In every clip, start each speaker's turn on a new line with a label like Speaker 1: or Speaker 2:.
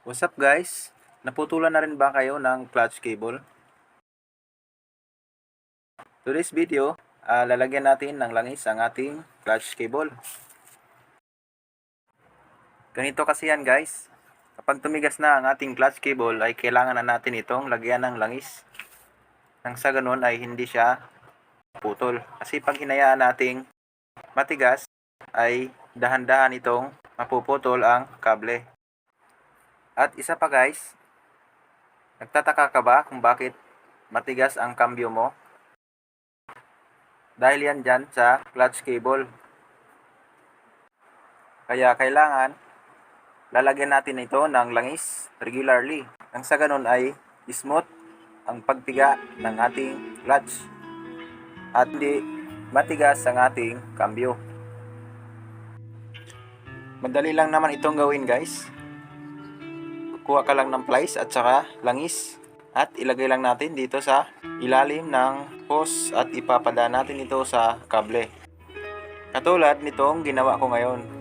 Speaker 1: What's up guys? Naputulan na rin ba kayo ng clutch cable? Today's video, lalagyan natin ng langis ang ating clutch cable. Ganito kasi yan guys. Kapag tumigas na ang ating clutch cable ay kailangan na natin itong lagyan ng langis. Nang sa ganun ay hindi siya putol. Kasi pag hinayaan nating matigas ay dahan-dahan itong mapuputol ang kable. At isa pa guys, nagtataka ka ba kung bakit matigas ang kambyo mo? Dahil yan dyan sa clutch cable. Kaya kailangan lalagyan natin ito ng langis regularly. Nang sa ganun ay smooth ang pagpiga ng ating clutch at hindi matigas ang ating kambyo. Madali lang naman itong gawin guys. Kuha ka lang ng plies at saka langis at ilagay lang natin dito sa ilalim ng hose at ipapadaan natin ito sa kable. Katulad nitong ginawa ko ngayon.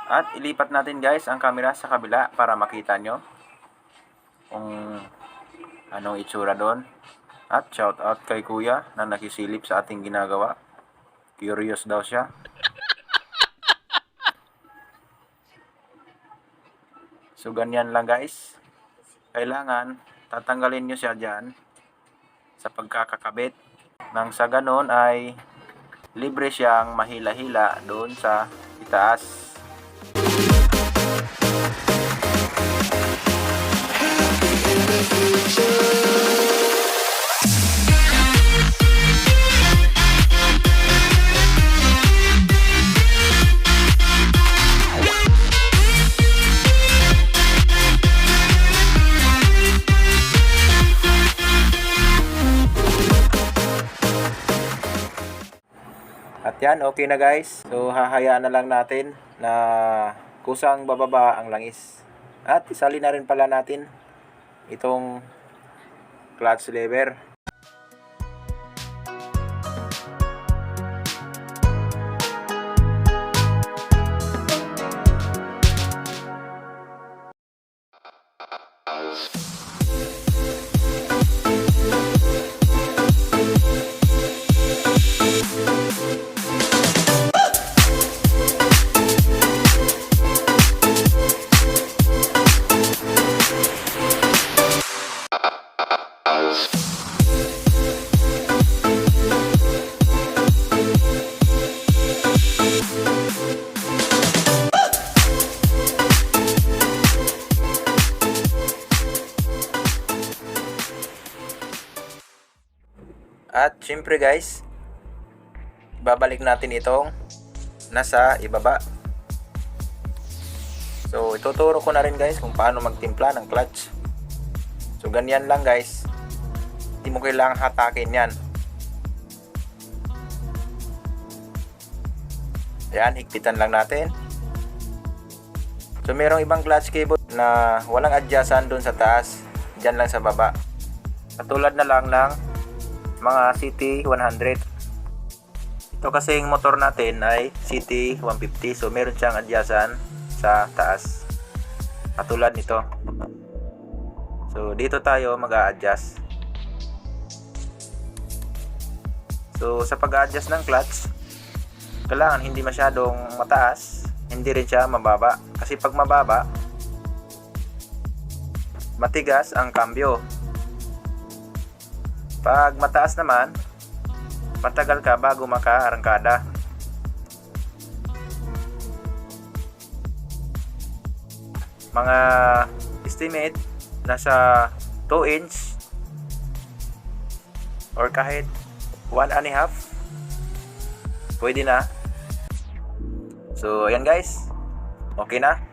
Speaker 1: At ilipat natin guys ang camera sa kabila para makita nyo kung anong itsura doon. At shout out kay kuya na nakisilip sa ating ginagawa. Curious daw siya. So ganyan lang guys. Kailangan tatanggalin nyo siya dyan sa pagkakakabit. Nang sa ganon ay libre siyang mahila-hila doon sa itaas. At yan, okay na guys. So hahayaan na lang natin na kusang bababa ang langis. At isali na rin pala natin itong clutch lever. At syempre guys, babalik natin itong nasa ibaba. So ituturo ko na rin guys kung paano magtimpla ng clutch. So ganyan lang guys. Hindi mo kailangang hatakin yan. Ayan, higpitan lang natin. So merong ibang clutch cable na walang adjustan doon sa taas, dyan lang sa baba. Katulad na lang ng mga CT100. Ito kasing motor natin ay CT150. So meron siyang adjustan sa taas. Katulad nito. So dito tayo mag-a-adjust. So sa pag-a-adjust ng clutch, kailangan hindi masyadong mataas, hindi rin siya mababa. Kasi pag mababa, matigas ang kambyo. Pag mataas naman, matagal ka bago makaarangkada. mga estimate nasa 2 inch or kahit 1.5 pwede na. So ayan guys, okay na.